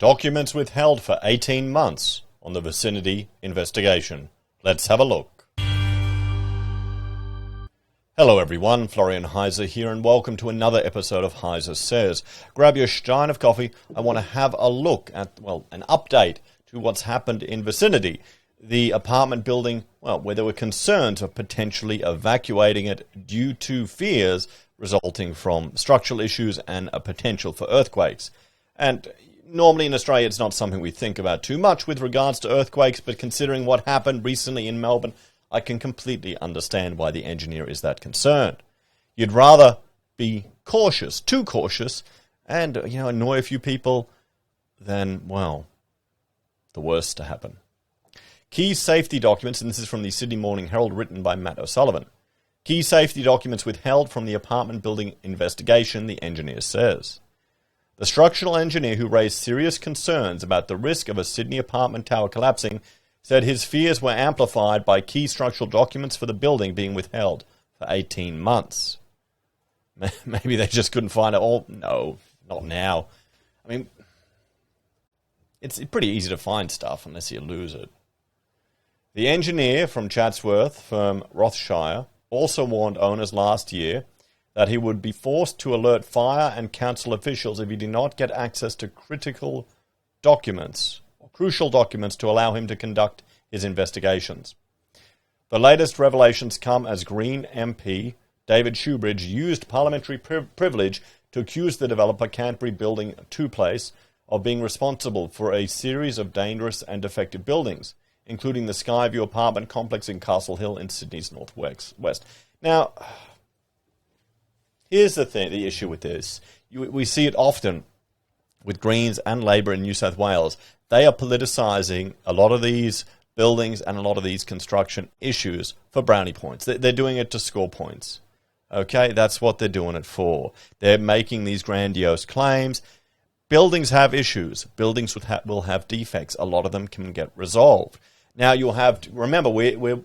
Documents withheld for 18 months on the Vicinity investigation. Let's have a look. Hello everyone, Florian Heiser here and welcome to another episode of Heiser Says. Grab your stein of coffee. I want to have a look at, an update to what's happened in Vicinity, the apartment building, where there were concerns of potentially evacuating it due to fears resulting from structural issues and a potential for earthquakes. And normally in Australia it's not something we think about too much with regards to earthquakes, but considering what happened recently in Melbourne, I can completely understand why the engineer is that concerned. You'd rather be cautious, too cautious, and annoy a few people than, the worst to happen. Key safety documents, and this is from the Sydney Morning Herald written by Matt O'Sullivan. Key safety documents withheld from the apartment building investigation, the engineer says. The structural engineer who raised serious concerns about the risk of a Sydney apartment tower collapsing said his fears were amplified by key structural documents for the building being withheld for 18 months. Maybe they just couldn't find it all. No, not now. I mean, it's pretty easy to find stuff unless you lose it. The engineer from Chatsworth firm Rothshire also warned owners last year that he would be forced to alert fire and council officials if he did not get access to crucial documents to allow him to conduct his investigations. The latest revelations come as Green MP David Shoebridge used parliamentary privilege to accuse the developer Canterbury Building 2 Place of being responsible for a series of dangerous and defective buildings, including the Skyview apartment complex in Castle Hill in Sydney's northwest. Now, here's the issue with this. We see it often with Greens and Labor in New South Wales. They are politicising a lot of these buildings and a lot of these construction issues for brownie points. They're doing it to score points. Okay, that's what they're doing it for. They're making these grandiose claims. Buildings have issues. Buildings will have defects. A lot of them can get resolved. Now, you'll have to remember, we're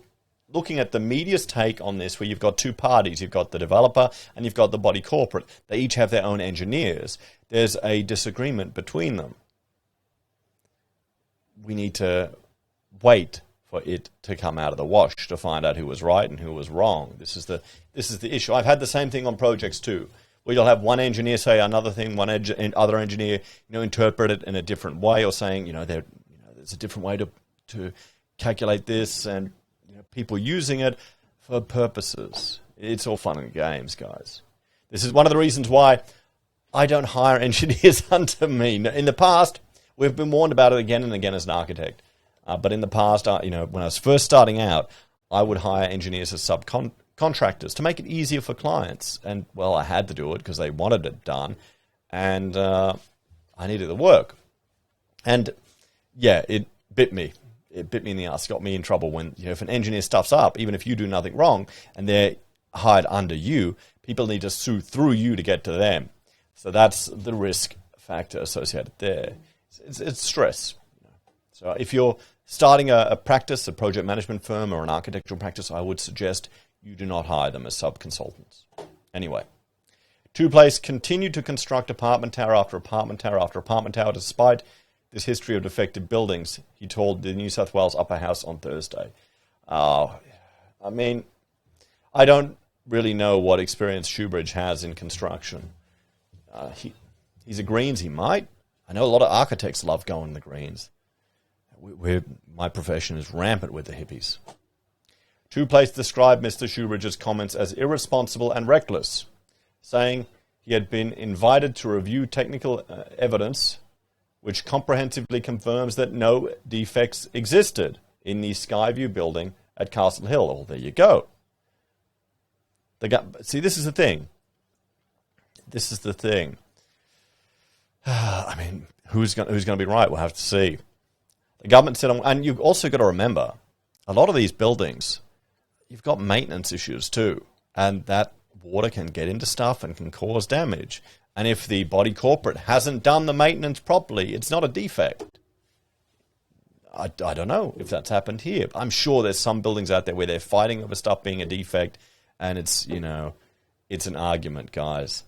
looking at the media's take on this, where you've got two parties. You've got the developer and you've got the body corporate. They each have their own engineers. There's a disagreement between them. We need to wait for it to come out of the wash to find out who was right and who was wrong. This is the issue. I've had the same thing on projects too, where you'll have one engineer say another thing, other engineer interpret it in a different way, or saying there's a different way to calculate this, and people using it for purposes. It's all fun and games, guys. This is one of the reasons why I don't hire engineers under me. In the past, we've been warned about it again and again as an architect. But in the past, when I was first starting out, I would hire engineers as subcontractors to make it easier for clients. And, I had to do it because they wanted it done. And I needed the work. And, it bit me. It bit me in the ass, got me in trouble when, if an engineer stuffs up, even if you do nothing wrong, and they're hired under you, people need to sue through you to get to them. So that's the risk factor associated there. It's stress. So if you're starting a practice, a project management firm or an architectural practice, I would suggest you do not hire them as sub-consultants. Anyway, 2 Place continued to construct apartment tower after apartment tower after apartment tower despite this history of defective buildings, he told the New South Wales Upper House on Thursday. I don't really know what experience Shoebridge has in construction. He's a Greens, he might. I know a lot of architects love going the Greens. My profession is rampant with the hippies. 2 Place described Mr. Shoebridge's comments as irresponsible and reckless, saying he had been invited to review technical evidence which comprehensively confirms that no defects existed in the Skyview building at Castle Hill. Well, there you go. See, this is the thing. Who's going to be right? We'll have to see. The government said, and you've also got to remember, a lot of these buildings, you've got maintenance issues too, and that water can get into stuff and can cause damage. And if the body corporate hasn't done the maintenance properly, it's not a defect. I don't know if that's happened here. I'm sure there's some buildings out there where they're fighting over stuff being a defect, and it's an argument, guys.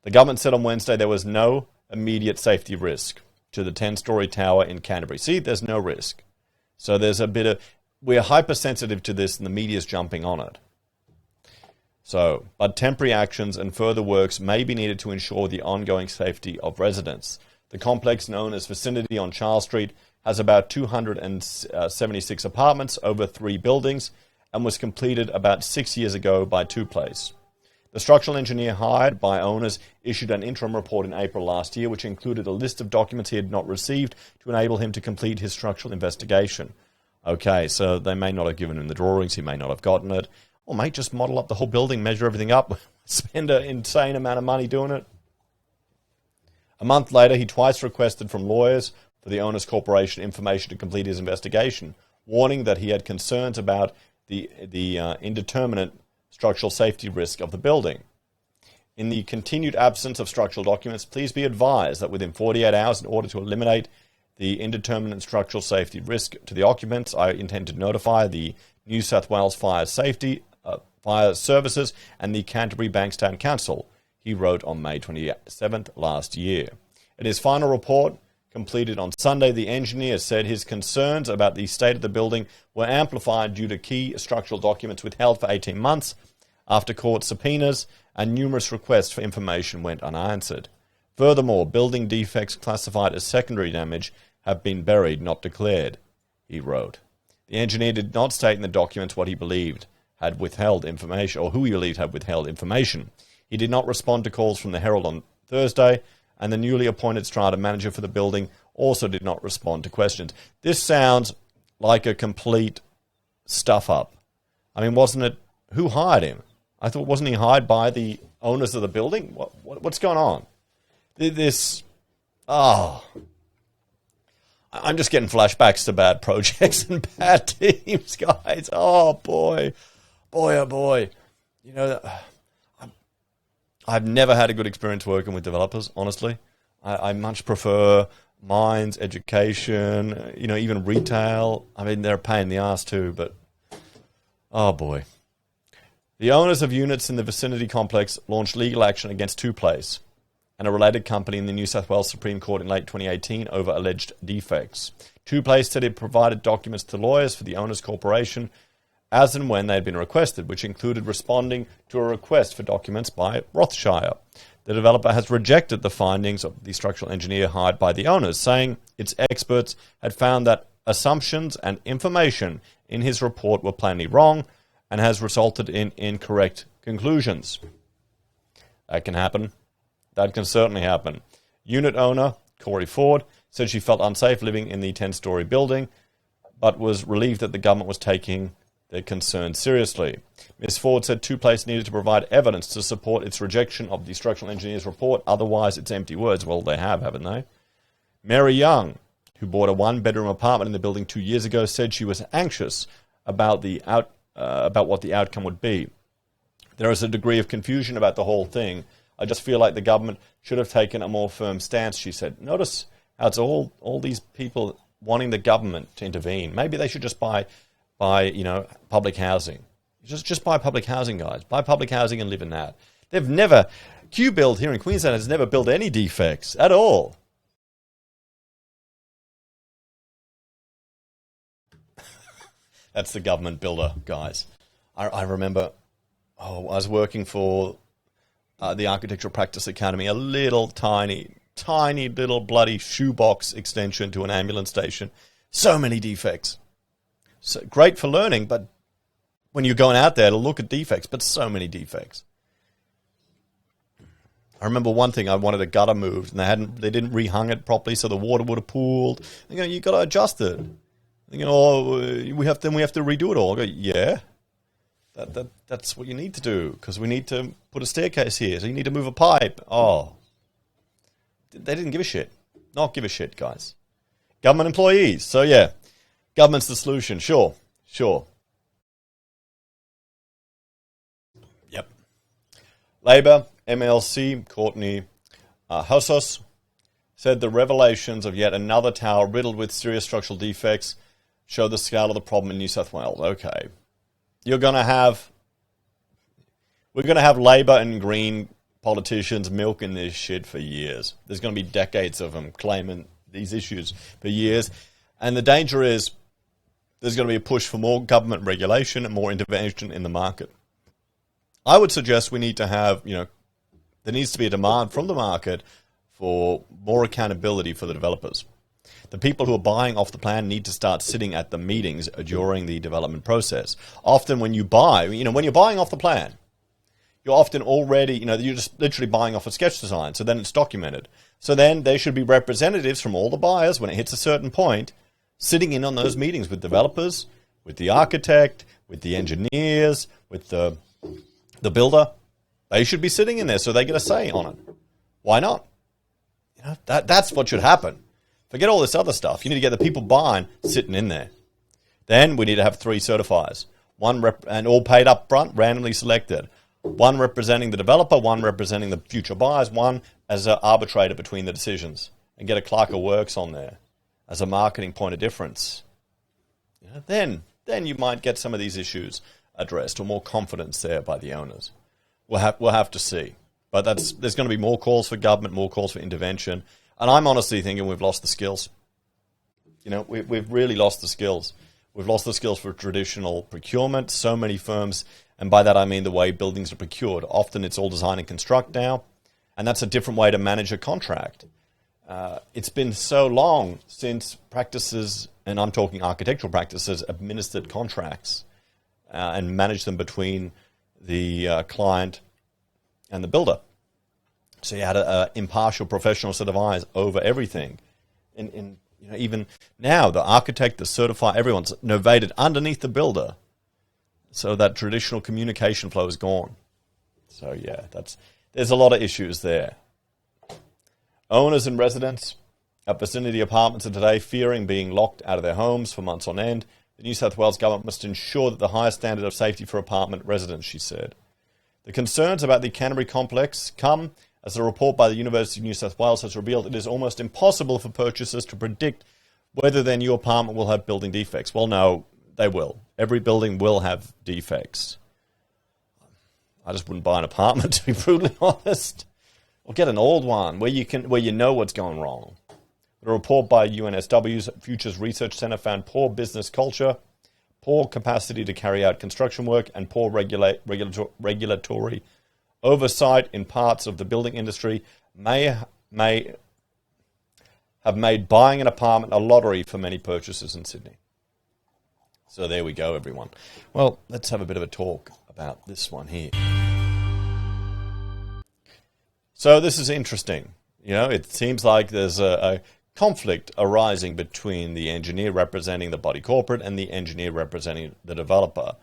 The government said on Wednesday there was no immediate safety risk. to the 10-story tower in Canterbury. See, there's no risk. So there's a bit of... We're hypersensitive to this and the media's jumping on it. So, but temporary actions and further works may be needed to ensure the ongoing safety of residents. The complex known as Vicinity on Charles Street has about 276 apartments over 3 buildings and was completed about 6 years ago by Two Place. The structural engineer hired by owners issued an interim report in April last year, which included a list of documents he had not received to enable him to complete his structural investigation. Okay, so they may not have given him the drawings, he may not have gotten it. Or mate, just model up the whole building, measure everything up, spend an insane amount of money doing it. A month later, he twice requested from lawyers for the Owners Corporation information to complete his investigation, warning that he had concerns about the indeterminate structural safety risk of the building. In the continued absence of structural documents, please be advised that within 48 hours, in order to eliminate the indeterminate structural safety risk to the occupants, I intend to notify the New South Wales Fire Services and the Canterbury Bankstown Council, he wrote on May 27th last year. In his final report, completed on Sunday, the engineer said his concerns about the state of the building were amplified due to key structural documents withheld for 18 months after court subpoenas and numerous requests for information went unanswered. Furthermore, building defects classified as secondary damage have been buried, not declared, he wrote. The engineer did not state in the documents what he believed had withheld information, or who he believed had withheld information. He did not respond to calls from the Herald on Thursday, and the newly appointed strata manager for the building also did not respond to questions. This sounds like a complete stuff-up. I mean, wasn't it... Who hired him? I thought, wasn't he hired by the owners of the building? What's going on? This... Oh... I'm just getting flashbacks to bad projects and bad teams, guys. Oh, boy. Boy, oh, boy. You know, I've never had a good experience working with developers, honestly. I much prefer mines, education, you know, even retail. I mean, they're a pain in the ass too, but... Oh, boy. The owners of units in the Vicinity complex launched legal action against Two Place and a related company in the New South Wales Supreme Court in late 2018 over alleged defects. Two Place said it provided documents to lawyers for the Owners Corporation as and when they had been requested, which included responding to a request for documents by Rothschild. The developer has rejected the findings of the structural engineer hired by the owners, saying its experts had found that assumptions and information in his report were plainly wrong and has resulted in incorrect conclusions. That can happen. That can certainly happen. Unit owner, Corey Ford, said she felt unsafe living in the 10-story building, but was relieved that the government was taking their concerns seriously. Ms. Ford said Two Place needed to provide evidence to support its rejection of the structural engineer's report, otherwise it's empty words. Well, they have, haven't they? Mary Young, who bought a one-bedroom apartment in the building 2 years ago, said she was anxious about what the outcome would be. There is a degree of confusion about the whole thing. I just feel like the government should have taken a more firm stance, she said. Notice how it's all these people wanting the government to intervene. Maybe they should just buy public housing. Just buy public housing, guys. Buy public housing and live in that. They've never... QBuild here in Queensland has never built any defects at all. That's the government builder, guys. I remember... I was working for... the Architectural Practice Academy, a little tiny little bloody shoebox extension to an ambulance station. So many defects. So great for learning, but when you're going out there to look at defects, but so many defects. I remember one thing, I wanted a gutter moved, and they didn't rehung it properly, so the water would have pooled. You got to adjust it. We have to redo it all. I go, yeah. That's what you need to do, because we need to put a staircase here, so you need to move a pipe. Oh. They didn't give a shit. Not give a shit, guys. Government employees. So, yeah. Government's the solution. Sure. Yep. Labor, MLC, Courtney Hossos, said the revelations of yet another tower riddled with serious structural defects show the scale of the problem in New South Wales. Okay. We're going to have Labor and Green politicians milking this shit for years. There's going to be decades of them claiming these issues for years. And the danger is there's going to be a push for more government regulation and more intervention in the market. I would suggest we need to have, there needs to be a demand from the market for more accountability for the developers. The people who are buying off the plan need to start sitting at the meetings during the development process. Often when you buy, when you're buying off the plan, you're often already, you're just literally buying off a sketch design. So then it's documented. So then there should be representatives from all the buyers when it hits a certain point, sitting in on those meetings with developers, with the architect, with the engineers, with the builder. They should be sitting in there so they get a say on it. Why not? That's what should happen. Forget all this other stuff. You need to get the people buying sitting in there. Then we need to have 3 certifiers. And all paid up front, randomly selected. 1 representing the developer, 1 representing the future buyers, 1 as an arbitrator between the decisions. And get a clerk of works on there as a marketing point of difference. Then you might get some of these issues addressed, or more confidence there by the owners. We'll have to see. But there's going to be more calls for government, more calls for intervention. And I'm honestly thinking we've lost the skills. We've really lost the skills. We've lost the skills for traditional procurement. So many firms, and by that I mean the way buildings are procured. Often it's all design and construct now, and that's a different way to manage a contract. It's been so long since practices, and I'm talking architectural practices, administered contracts and managed them between the client and the builder. So you had an impartial professional set of eyes over everything. Even now, the architect, the certifier, everyone's novated underneath the builder. So that traditional communication flow is gone. So yeah, there's a lot of issues there. Owners and residents at Vicinity Apartments are today fearing being locked out of their homes for months on end. The New South Wales government must ensure that the highest standard of safety for apartment residents, she said. The concerns about the Canterbury complex come as a report by the University of New South Wales has revealed it is almost impossible for purchasers to predict whether their new apartment will have building defects. Well, no, they will. Every building will have defects. I just wouldn't buy an apartment, to be brutally honest. Or get an old one where you know what's going wrong. A report by UNSW's Futures Research Centre found poor business culture, poor capacity to carry out construction work, and poor regulatory oversight in parts of the building industry may have made buying an apartment a lottery for many purchasers in Sydney. So there we go, everyone. Well, let's have a bit of a talk about this one here. So this is interesting. It seems like there's a conflict arising between the engineer representing the body corporate and the engineer representing the developer.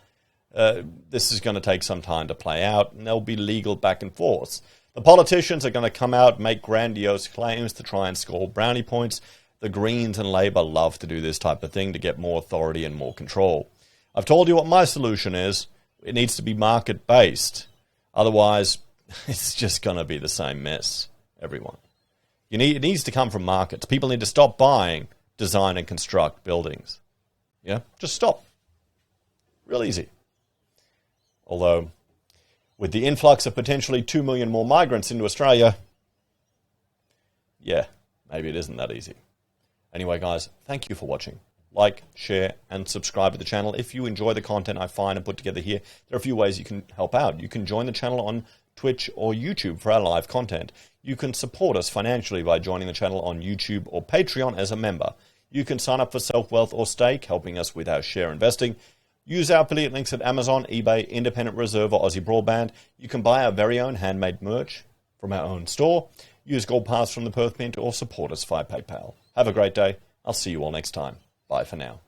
This is going to take some time to play out, and there'll be legal back and forth. The politicians are going to come out and make grandiose claims to try and score brownie points. The Greens and Labor love to do this type of thing to get more authority and more control. I've told you what my solution is. It needs to be market-based. Otherwise, it's just going to be the same mess, everyone. It needs to come from markets. People need to stop buying, design, and construct buildings. Yeah? Just stop. Real easy. Although, with the influx of potentially 2 million more migrants into Australia, yeah, maybe it isn't that easy. Anyway, guys, thank you for watching. Like, share, and subscribe to the channel. If you enjoy the content I find and put together here, there are a few ways you can help out. You can join the channel on Twitch or YouTube for our live content. You can support us financially by joining the channel on YouTube or Patreon as a member. You can sign up for Self-Wealth or Stake, helping us with our share investing. Use our affiliate links at Amazon, eBay, Independent Reserve, or Aussie Broadband. You can buy our very own handmade merch from our own store. Use Gold Pass from the Perth Mint or support us via PayPal. Have a great day. I'll see you all next time. Bye for now.